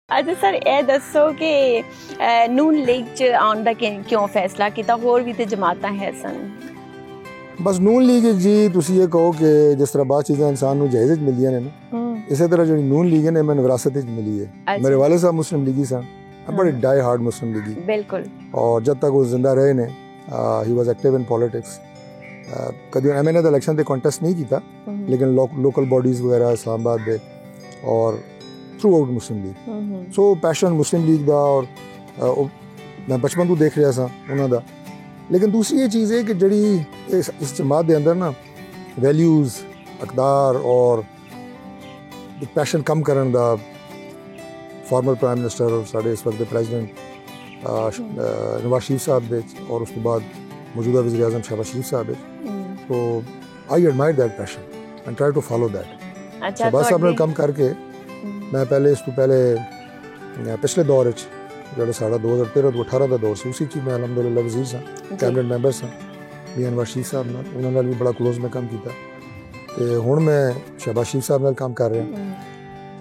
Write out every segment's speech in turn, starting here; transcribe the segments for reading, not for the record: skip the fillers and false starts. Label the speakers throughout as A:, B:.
A: अच्छा सर ये दसो कि नून लीग च आउण दा क्यों फैसला किया? होर भी तो जमातां है सन।
B: बस नून लीग जी तुसी ये कहो कि जिस तरह बात चीज़ें इंसान को जहेज मिलदियां ने ना, इसी तरह जो नून लीग है ने मैंने विरासत मिली है। अच्छा। मेरे वाले साहब मुस्लिम लीगी सन, बड़े डाई हार्ड मुस्लिम लीगी।
A: बिल्कुल। और
B: जब तक वो जिंदा रहे ने he was active in politics. कभी एमएनए दा इलेक्शन ते कॉन्टेस्ट नहीं किया, लेकिन लोकल बॉडीज वगैरह इस्लामाबाद दे और थ्रू आउट मुस्लिम लीग। सो पैशन मुस्लिम लीग दा और मैं बचपन तो देख रहा सा उन्हों दा। लेकिन दूसरी ये चीज़ है कि जड़ी इस जमात के अंदर ना वैल्यूज़ अकदार और पैशन कम करने दा फॉर्मर प्राइम मिनिस्टर और साढ़े इस वक्त प्रेजिडेंट नवाज शरीफ साहब दे और उसके बाद मौजूदा वज़ीर आज़म शहबाज शरीफ साहब है। तो I admire that passion and try to follow that. Shahbaz साहब ने कम करके मैं पहले इस तो पहले पिछले दौर जो साढ़ा 2013 तो 18 का दौर से उसी की मैं अलहमदुलिल्लाह वज़ीर सा कैबिनेट मैंबर सा मियां नवाज शरीफ साहब नाल उन्होंने भी बड़ा क्लोज में काम किया। तो हुण मैं शहबाज शरीफ साहब नाल काम कर रहा।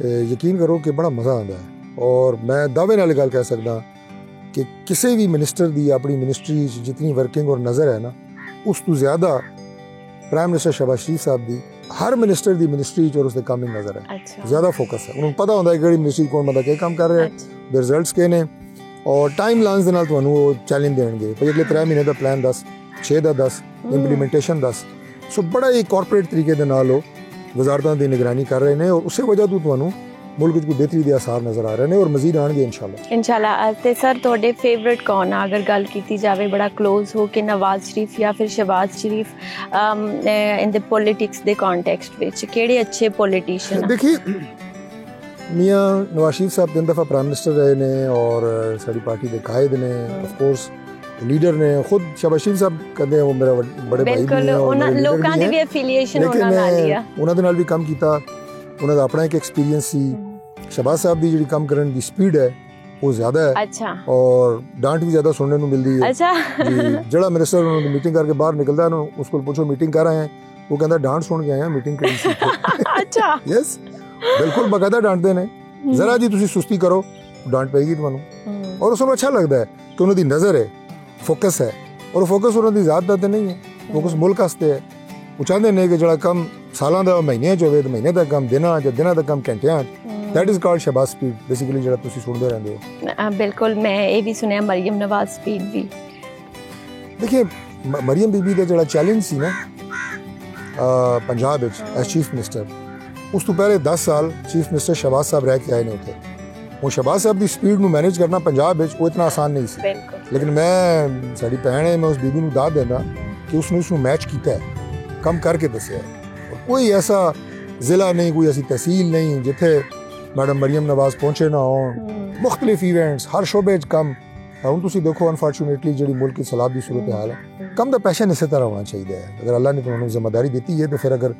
B: तो यकीन करो कि बड़ा मज़ा आता है और मैं दावे नाल गल कह सकदा कि किसी भी मिनिस्टर की अपनी मिनिस्ट्री जितनी वर्किंग और नज़र है ना, उस तो ज़्यादा प्राइम मिनिस्टर शहबाज शरीफ साहब की हर मिनिस्टर की मिनिस्ट्री और उसके काम में नज़र है। अच्छा। ज़्यादा फोकस है, उन्होंने पता होता है कि मिनिस्ट्री कौन बंदा क्या काम कर रहा है। अच्छा। रिजल्ट्स के ने और टाइम लाइन्स दे नाल तुहानू वो चैलेंज देंगे भाई अगले 3 महीने का प्लान 10 6 का 10 इंप्लीमेंटेशन 10। सो बड़ा ही कॉरपोरेट तरीके दे नाल वो वजारतां दी निगरानी कर रहे हैं और उस वजह तो तुहानू मुल्क को बेहतरी के आसार नज़र आ रहे हैं और मजीद आएंगे इंशाल्लाह। ते सर तुहाडे फेवरेट कौन है अगर गल की जाए बड़ा क्लोज हो कि नवाज शरीफ या फिर Shahbaz Sharif in the politics the context which केड़े अच्छे पॉलिटिशियन? देखिए मियां नवाज शरीफ साहब 3 दफ़ा प्राइम मिनिस्टर रहे ने और साड़ी पार्टी के कायद ने ऑफ कोर्स लीडर ने खुद शहबाज शरीफ साहब कहते हैं वो मेरा बड़े भाई भी हैं और लोकां दी भी एफिलिएशन उन्हां नाल ही आ उन्हां दे नाल भी काम कीता। उन्हां दा अपना एक एक्सपीरियंस सी। शहबाज साहब की जी काम करने की स्पीड है वो ज्यादा है। अच्छा। और डांट भी ज्यादा सुनने को मिलती है। अच्छा। जड़ा मिनिस्टर उन्होंने मीटिंग करके बाहर निकलता है उसको पूछो मीटिंग कर रहे हैं, वो कहता डांट सुन के आए हैं मीटिंग करी। अच्छा। यस बिल्कुल बकायदा डांटते ने, जरा जी तुसी सुस्ती करो डांट पेगी तुहानू। और उसको अच्छा लगता है कि उन्होंने नजर है, फोकस है और फोकस उन्होंने ज़्यादा तो नहीं है, फोकस मुल्क वास्ते है। वो चाहते हैं कि जड़ा कम सालां दा महीने च होवे तो महीने तक कम दिनां च दिनां तक कम घंटियां च। That is called Shahbaz speed basically जड़ा तुसी सुनदे रहंदे हो।
A: बिल्कुल मैं ये भी सुनया मरियम नवाज स्पीड भी।
B: देखिए मरियम बीबी दा जड़ा चैलेंज सी ना पंजाब विच एज चीफ मिनिस्टर, उस तो पहले 10 साल चीफ मिनिस्टर शहबाज साहब रह के आए ने उथे। वो शहबाज साहब की स्पीड में मैनेज करना पंजाब विच वो इतना आसान नहीं सी। लेकिन मैं साड़ी भैन है मैं उस बीबी नूं दाद देना कि उसने उसनूं मैच किया है, कम करके दसिया है। कोई ऐसा जिला नहीं, कोई ऐसी तहसील नहीं जिथे मैडम मरियम नवाज पहुंचे ना हो। मुख्तलिफ इवेंट्स हर शोबे कम हम तुसी देखो अनफॉर्चुनेटली जी मुल्क की सलाब की सूरत हाल है, कम तो पैशन इसी तरह होना चाहिए। अगर अल्लाह ने तुम्हें जिम्मेदारी दी है तो फिर अगर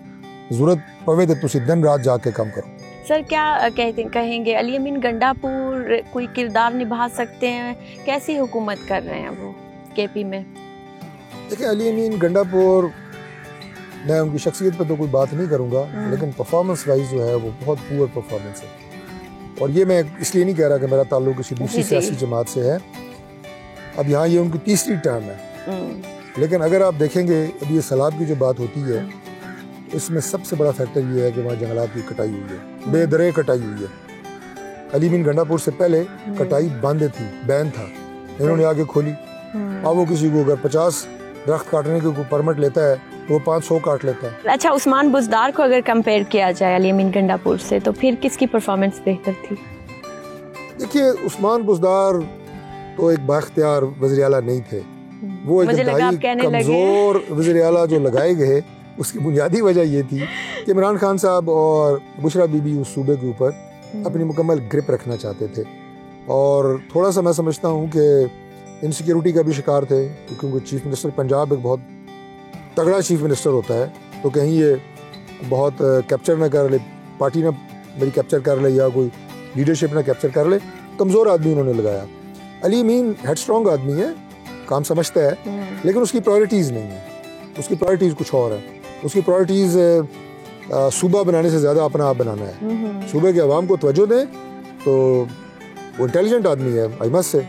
B: जरूरत पवे तो तुसी दिन रात जाके काम करो।
A: सर क्या कहेंगे अली अमीन गंडापुर कोई किरदार निभा सकते हैं? कैसी हुकूमत कर रहे हैं वो केपी में?
B: देखिए अली अमीन गंडापुर मैं उनकी शख्सियत पर तो कोई बात नहीं करूंगा, लेकिन परफॉर्मेंस वाइज जो है वो बहुत पुअर परफॉर्मेंस है। और ये मैं इसलिए नहीं कह रहा कि मेरा ताल्लुक किसी दूसरी सियासी जमात से है। अब यहाँ ये उनकी तीसरी टर्म है, लेकिन अगर आप देखेंगे अभी ये सैलाब की जो बात होती है इसमें सबसे बड़ा फैक्टर ये है कि वहाँ जंगलात की कटाई हुई है, बेदरे कटाई हुई है। अली अमीन गंडापुर से पहले कटाई बंद थी, बैन था, इन्होंने आगे खोली। अब वो किसी को अगर 50 दरख्त काटने के परमिट लेता है तो वो 500 काट लेता है।
A: अच्छा उस्मान बुज़दार को अगर कंपेयर किया जाए अली अमीन गंडापुर से तो फिर किसकी परफॉर्मेंस बेहतर थी?
B: देखिए उस्मान बुज़दार तो एक बाख्तियार वज़ीर आला नहीं थे, वो एक कमजोर वज़ीर आला जो लगाए गए। उसकी बुनियादी वजह ये थी कि इमरान खान साहब और बुशरा बीबी उस सूबे के ऊपर अपनी मुकम्मल ग्रिप रखना चाहते थे और थोड़ा सा मैं समझता हूँ कि इनसिक्योरिटी का भी शिकार थे, क्योंकि चीफ मिनिस्टर पंजाब एक बहुत तगड़ा चीफ मिनिस्टर होता है तो कहीं ये बहुत कैप्चर ना कर ले, पार्टी ना मेरी कैप्चर कर ले या कोई लीडरशिप ना कैप्चर कर ले, कमज़ोर आदमी उन्होंने लगाया। अली अमीन हेड स्ट्रॉन्ग आदमी है, काम समझता है, लेकिन उसकी प्रायोरिटीज़ नहीं है, उसकी प्रायोरिटीज़ कुछ और है। उसकी प्रायोरिटीज़ सूबा बनाने से ज़्यादा अपना आप बनाना है। सूबे के अवाम को तवज्जो दें तो वो इंटेलिजेंट आदमी है, आई मस्ट से।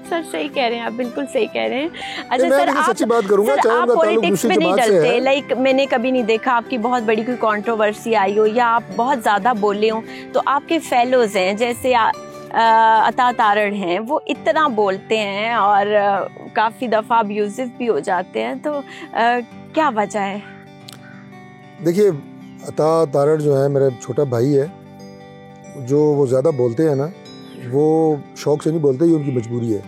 A: सर सही कह रहे हैं आप, बिल्कुल सही कह रहे हैं। अच्छा सर, आप
B: सच्ची बात करूंगा,
A: सर आप पॉलिटिक्स में नहीं डलते, लाइक मैंने कभी नहीं देखा आपकी बहुत बड़ी कोई कंट्रोवर्सी आई हो या आप बहुत ज़्यादा बोले हो, तो आपके फेलोज हैं जैसे अता तारड़ हैं, वो इतना बोलते हैं और काफ़ी दफ़ा अब्यूजिव भी हो जाते हैं, तो क्या वजह है?
B: देखिए, अता तारड़ जो है मेरा छोटा भाई है, जो वो ज़्यादा बोलते हैं ना, वो शौक से नहीं बोलते, ये उनकी मजबूरी है,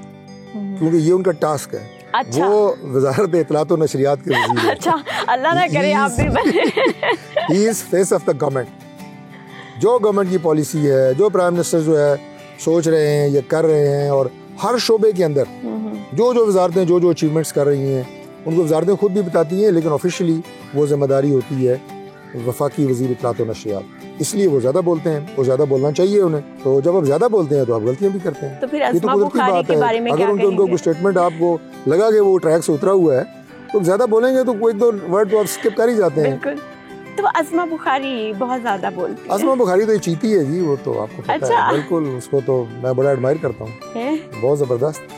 B: क्योंकि ये उनका टास्क है।
A: अच्छा।
B: वो वज़ारत इत्तलात और नशरियात के वज़ीर हैं।
A: अच्छा, अल्लाह ना करे आप भी बने।
B: He is face of the government. जो गवर्नमेंट की पॉलिसी है, जो प्राइम मिनिस्टर जो है सोच रहे हैं, ये कर रहे हैं, और हर शोबे के अंदर जो जो वजारतें जो जो अचीवमेंट्स कर रही हैं, उनको वजारतें खुद भी बताती हैं, लेकिन ऑफिशियली वो जिम्मेदारी होती है वफाकी वज़ीर इत्तलात और नशरियात। इसलिए वो ज़्यादा बोलते हैं, वो ज़्यादा बोलना चाहिए उन्हें। तो जब आप ज़्यादा बोलते हैं तो आप गलतियाँ भी करते हैं।
A: तो फिर अस्मा बुखारी के बारे में क्या
B: अगर उनको कोई स्टेटमेंट आपको लगा कि वो ट्रैक से उतरा हुआ है, तो ज़्यादा बोलेंगे तो कोई दो वर्ड तो आप स्किप कर ही जाते हैं।
A: बिल्कुल। तो अस्मा बुखारी बहुत ज़्यादा बोलती है।
B: अस्मा बुखारी तो चीती है जी, वो तो आपको पता
A: अच्छा।
B: है। बिल्कुल, उसको तो मैं बड़ा एडमायर करता हूँ, बहुत ज़बरदस्त।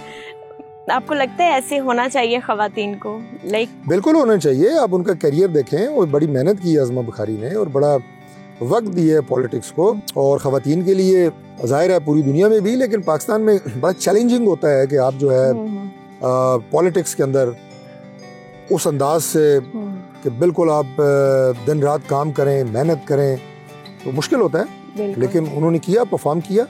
A: आपको लगता है ऐसे होना चाहिए ख़वातीन को? लाइक
B: बिल्कुल होना चाहिए। आप उनका करियर देखें, वो बड़ी मेहनत की है अस्मा बुखारी ने, और बड़ा वक्त दिया है पॉलिटिक्स को, और ख़वातीन के लिए ज़ाहिर है पूरी दुनिया में भी, लेकिन पाकिस्तान में बड़ा चैलेंजिंग होता है कि आप जो है पॉलिटिक्स के अंदर उस अंदाज से कि बिल्कुल आप दिन रात काम करें, मेहनत करें, तो मुश्किल होता है, लेकिन उन्होंने किया, परफॉर्म किया।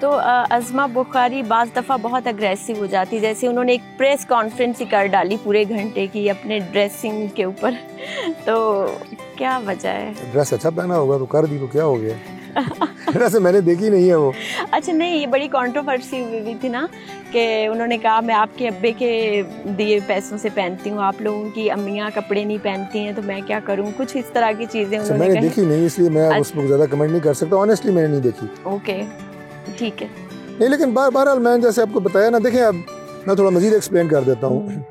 A: तो अस्मा बुखारी बाज़ दफ़ा बहुत अग्रेसिव हो जाती, जैसे उन्होंने एक प्रेस कॉन्फ्रेंस ही कर डाली पूरे घंटे की अपने ड्रेसिंग के ऊपर, तो क्या वजह है?
B: ड्रेस अच्छा पहना होगा तो कर दी, तो क्या हो गया? वैसे मैंने देखी नहीं है वो।
A: अच्छा, नहीं, ये बड़ी कंट्रोवर्सी हुई थी ना, कि उन्होंने कहा मैं आपके अब्बे के दिए पैसों से पहनती हूँ, आप लोगों की अम्मियाँ कपड़े नहीं पहनती हैं, तो मैं क्या करूँ, कुछ इस तरह की चीज़ें उन्होंने
B: मैंने देखी नहीं, इसलिए मैं उस पर ज़्यादा कमेंट नहीं कर सकता। ऑनेस्टली मैंने नहीं देखी।
A: ओके, ठीक है।
B: नहीं, लेकिन बहरहाल मैं जैसे आपको बताया ना, देखें, अब मैं थोड़ा मजीद एक्सप्लेन कर देता हूँ।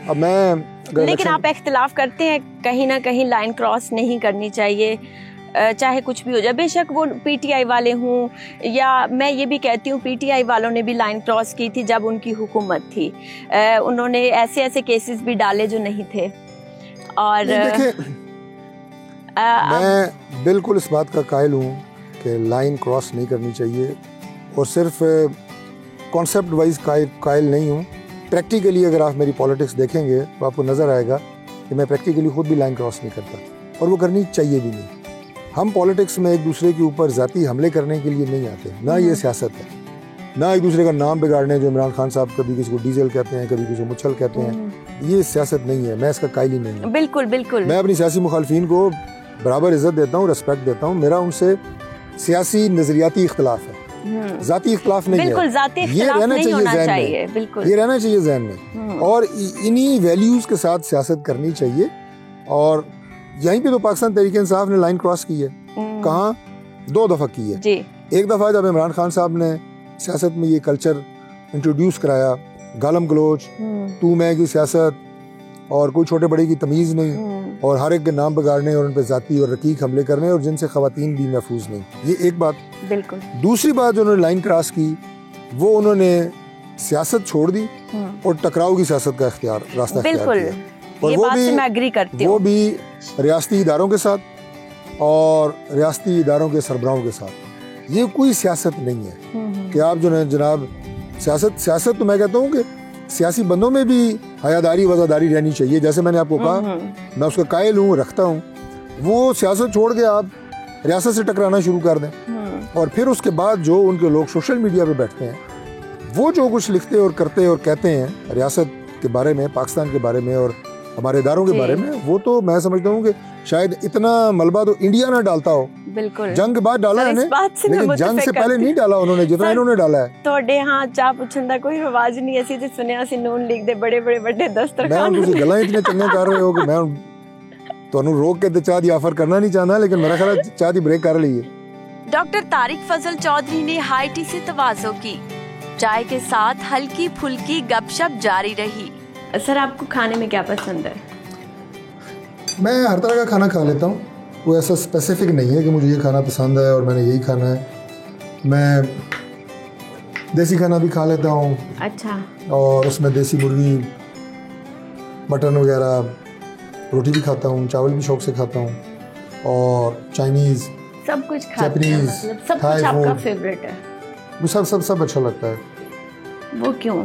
B: अब मैं
A: लेकिन आप इख्तिलाफ करते हैं, कहीं ना कहीं लाइन क्रॉस नहीं करनी चाहिए, चाहे कुछ भी हो जाए, बेशक वो पीटीआई वाले हों, या मैं ये भी कहती हूँ पीटीआई वालों ने भी लाइन क्रॉस की थी जब उनकी हुकूमत थी। उन्होंने ऐसे ऐसे केसेस भी डाले जो नहीं थे। और
B: मैं बिल्कुल इस बात का कायल हूँ कि लाइन क्रॉस नहीं करनी चाहिए, और सिर्फ कॉन्सेप्ट वाइज कायल नहीं हूँ। प्रैक्टिकली अगर आप मेरी पॉलिटिक्स देखेंगे तो आपको नज़र आएगा कि मैं प्रैक्टिकली खुद भी लाइन क्रॉस नहीं करता, और वो करनी चाहिए भी नहीं। हम पॉलिटिक्स में एक दूसरे के ऊपर ज़ाती हमले करने के लिए नहीं आते, ना ये सियासत है, ना एक दूसरे का नाम बिगाड़ने, जो इमरान खान साहब कभी किसी को डीजल कहते हैं, कभी किसी को मुच्छल कहते हैं, ये सियासत नहीं है। मैं इसका कायल ही नहीं हूँ। बिल्कुल बिल्कुल। मैं अपनी सियासी मुखालफीन को बराबर इज्जत देता हूँ, रिस्पेक्ट देता हूँ। मेरा उनसे सियासी नजरियाती इख्तलाफ है, ज़ाती इख्तलाफ नहीं है। ये रहना चाहिए जहन में, ये रहना चाहिए जहन में, और इन्हीं वैल्यूज़ के साथ सियासत करनी चाहिए। और यहीं पे तो पाकिस्तान तहरीक इंसाफ ने लाइन क्रॉस की है। कहाँ? 2 दफ़ा की है। एक दफ़ा जब इमरान खान साहब ने सियासत में ये कल्चर इंट्रोड्यूस कराया, गालम गलोच, तू मैं की सियासत, और कोई छोटे बड़े की तमीज़ नहीं, और हर एक के नाम बिगाड़ने और उन पे ज़ाती और रकीक हमले करने, और जिनसे ख़वातीन भी महफूज नहीं। ये एक बात। बिल्कुल। दूसरी बात जो उन्होंने लाइन क्रॉस की, वो उन्होंने सियासत छोड़ दी और टकराव की सियासत का रास्ता इख्तियार किया, और वो भी रियासती इदारों के साथ और रियासती इदारों के सरबराहों के साथ। ये कोई सियासत नहीं है कि आप जो है जनाब सियासत तो मैं कहता हूँ कि सियासी बंदों में भी हयादारी वज़ादारी रहनी चाहिए। जैसे मैंने आपको कहा, मैं उसका कायल हूँ, रखता हूँ। वो सियासत छोड़ के आप रियासत से टकराना शुरू कर दें, और फिर उसके बाद जो उनके लोग सोशल मीडिया पे बैठते हैं, वो जो कुछ लिखते और करते और कहते हैं रियासत के बारे में, पाकिस्तान के बारे में और हमारे इदारों के बारे में, वो तो मैं समझता हूँ कि शायद इतना मलबा तो इंडिया ना डालता हो। बिल्कुल। जंग के बाद डाला है, लेकिन जंग से पहले नहीं डाला उन्होंने जितना इन्होंने डाला है।
A: ਤੁਹਾਡੇ ਹਾਂ ਚਾਹ ਪੁੱਛਣ ਦਾ ਕੋਈ ਰਿਵਾਜ ਨਹੀਂ, ਅਸੀਂ ਤੇ ਸੁਣਿਆ ਸੀ ਨੂਨ ਲੀਗ ਦੇ ਬੜੇ ਬੜੇ ਵੱਡੇ ਦਸਤਰਖਾਨ।
B: ਤੁਸੀਂ ਗੱਲਾਂ ਇਤਨੇ ਚੰਗੇ ਕਰ ਰਹੇ ਹੋ ਕਿ ਮੈਂ ਤੁਹਾਨੂੰ रोक के चाह की ऑफर करना नहीं चाहता, लेकिन मेरा ख्याल चाह की ब्रेक कर ली है।
A: डॉक्टर तारिक फजल चौधरी ने हाई टी से तवाज़ो की, चाय के साथ हल्की फुल्की गपशप जारी रही। सर, आपको खाने में क्या पसंद है?
B: मैं हर तरह का खाना खा लेता हूँ, कोई ऐसा स्पेसिफिक नहीं है कि मुझे ये खाना पसंद है और मैंने यही खाना है। मैं देसी खाना भी खा लेता हूँ।
A: अच्छा।
B: और उसमें देसी मुर्गी, मटन वगैरह, रोटी भी खाता हूँ, चावल भी शौक से खाता हूँ, और चाइनीज़,
A: सब कुछ खाते हैं, मतलब सब कुछ आपका फेवरेट है?
B: वो सब अच्छा लगता है।
A: वो क्यों?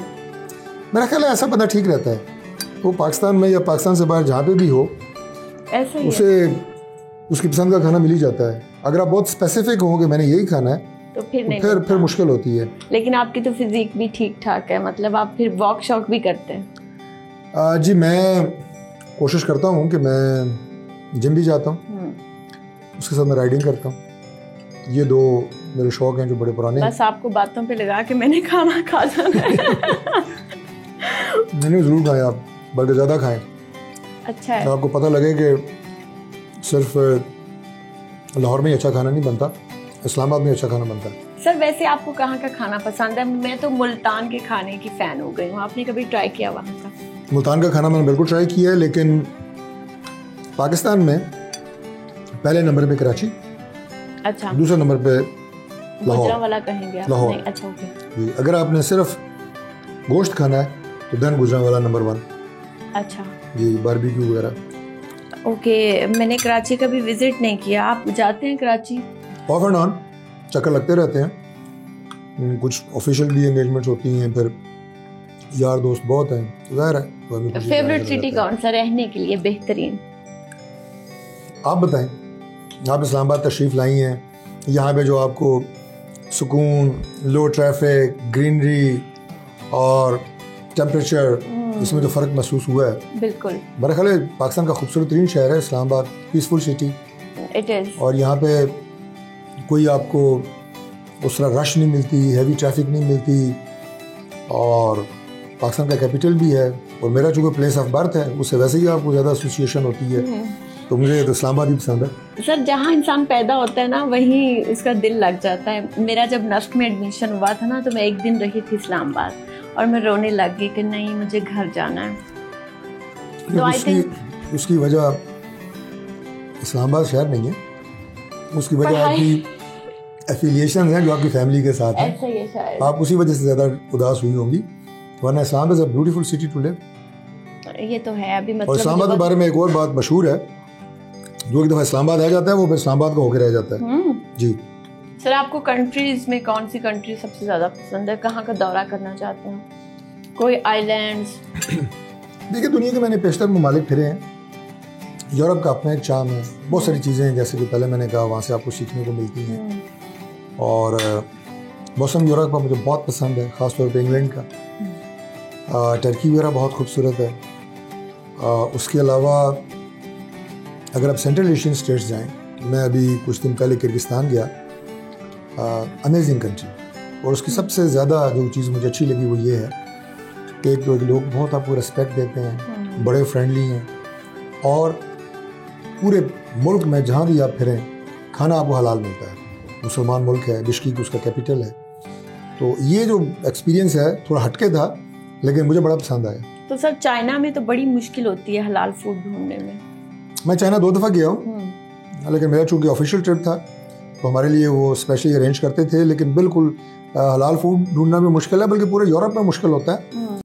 B: मेरा ख्याल है ऐसा बंदा ठीक रहता है, वो पाकिस्तान में या पाकिस्तान से बाहर जहाँ पे भी हो,
A: ऐसा ही
B: उसे उसकी पसंद का खाना मिल ही जाता है। अगर आप बहुत स्पेसिफिक हो कि मैंने यही खाना है
A: तो फिर
B: फिर मुश्किल होती है।
A: लेकिन आपकी तो फिजिक भी ठीक ठाक है, मतलब आप फिर वॉक शॉक भी करते हैं?
B: जी, मैं कोशिश करता हूँ कि मैं जिम भी जाता हूँ, उसके साथ मैं राइडिंग करता हूँ। ये दो मेरे शौक हैं जो बड़े पुराने हैं।
A: बस आपको बातों पे लगा कि मैंने खाना खा जाना है।
B: नहीं, ज़रूर खाएं आप, बल्कि ज़्यादा खाएं।
A: अच्छा है।
B: तो आपको पता लगे कि सिर्फ लाहौर में ही अच्छा खाना नहीं बनता, इस्लामाबाद में अच्छा खाना बनता है।
A: सर वैसे आपको कहाँ का खाना पसंद है? मैं तो मुल्तान के खाने की फ़ैन हो गई हूँ, आपने कभी ट्राई किया वहाँ का?
B: मुल्तान का खाना मैंने बिल्कुल ट्राई किया है, लेकिन पाकिस्तान में पहले नंबर पे कराची,
A: अच्छा,
B: दूसरे नंबर पे लाहौर।
A: गुजरांवाला कहेंगे आप?
B: लाहौर।
A: नहीं, अच्छा ओके।
B: जी, अगर आपने सिर्फ गोश्त खाना है तो देन गुजरांवाला नंबर 1।
A: अच्छा
B: जी, बारबेक्यू वगैरह।
A: ओके, मैंने कराची कभी विजिट नहीं किया। आप जाते हैं कराची?
B: ऑफ एंड ऑन चक्कर लगते रहते हैं, कुछ ऑफिशियल भी एंगेजमेंट्स होती हैं, फिर यार दोस्त बहुत हैं, ज़ाहिर है।
A: फेवरेट सिटी कौन सा रहने के लिए बेहतरीन?
B: आप बताएं, आप इस्लामाबाद तशरीफ़ लाई हैं, यहाँ पे जो आपको सुकून, लो ट्रैफिक, ग्रीनरी और टेम्परेचर, इसमें जो फ़र्क महसूस हुआ है,
A: बिल्कुल।
B: मेरा ख्याल है पाकिस्तान का खूबसूरत तरीन शहर है Islamabad, peaceful city.
A: It is.
B: और यहाँ पे कोई आपको उस तरह रश नहीं मिलती, हैवी ट्रैफिक नहीं मिलती, और पाकिस्तान का कैपिटल भी है, और मेरा चूँकि प्लेस ऑफ बर्थ है उससे वैसे ही आपको ज़्यादा एसोसिएशन होती है, तो मुझे तो इस्लामाबाद ही पसंद है।
A: सर जहाँ इंसान पैदा होता है ना वहीं उसका दिल लग जाता है। मेरा जब नफ्ट में एडमिशन हुआ था ना, तो मैं एक दिन रही थी इस्लामाबाद और मैं रोने लग गई कि नहीं मुझे घर जाना है। तो आई थिंक
B: उसकी वजह इस्लामाबाद शहर नहीं है, उसकी वजह आपकी एफिलिएशन है जो आपकी फैमिली के साथ है।
A: ऐसा ही है शायद।
B: आप उसी वजह से ज़्यादा उदास हुई होंगी, वरना Islamabad is a beautiful city to live.
A: ये तो है अभी, मतलब
B: और इस्लामाबाद के बारे में एक और बात मशहूर है, जो एक दफ़ा इस्लामाबाद आ जाता है वो फिर इस्लामाबाद का होकर रह जाता है। जी
A: सर, आपको कंट्रीज में कौन सी कंट्री सबसे ज़्यादा पसंद है? कहाँ का दौरा करना चाहते हैं? कोई आइलैंड्स?
B: देखिए, दुनिया के मैंने पेशतर ममालिक फिरे हैं। यूरोप का अपना एक चार्म है, बहुत सारी चीज़ें हैं जैसे कि पहले मैंने कहा वहाँ से आपको सीखने को मिलती हैं, और मौसम यूरोप का मुझे बहुत पसंद है, ख़ासतौर पर इंग्लैंड का। टर्की वगैरह बहुत खूबसूरत है। उसके अलावा अगर आप सेंट्रल एशियन स्टेट्स जाएं, मैं अभी कुछ दिन पहले किर्गिस्तान गया, अमेजिंग कंट्री। और उसकी सबसे ज़्यादा जो चीज़ मुझे अच्छी लगी वो ये है कि एक तो लोग बहुत आपको रिस्पेक्ट देते हैं, बड़े फ्रेंडली हैं, और पूरे मुल्क में जहाँ भी आप फिरें खाना आपको हलाल मिलता है। मुसलमान मुल्क है, बिश्केक उसका कैपिटल है, तो ये जो एक्सपीरियंस है थोड़ा हटके था लेकिन मुझे बड़ा पसंद आया।
A: तो सर चाइना में तो बड़ी मुश्किल होती है हलाल फूड ढूंढने में।
B: मैं चाइना 2 दफ़ा गया हूँ, लेकिन मेरा चूँकि ऑफिशियल ट्रिप था तो हमारे लिए वो स्पेशली अरेंज करते थे, लेकिन बिल्कुल हलाल फूड ढूंढना भी मुश्किल है, बल्कि पूरे यूरोप में मुश्किल होता है।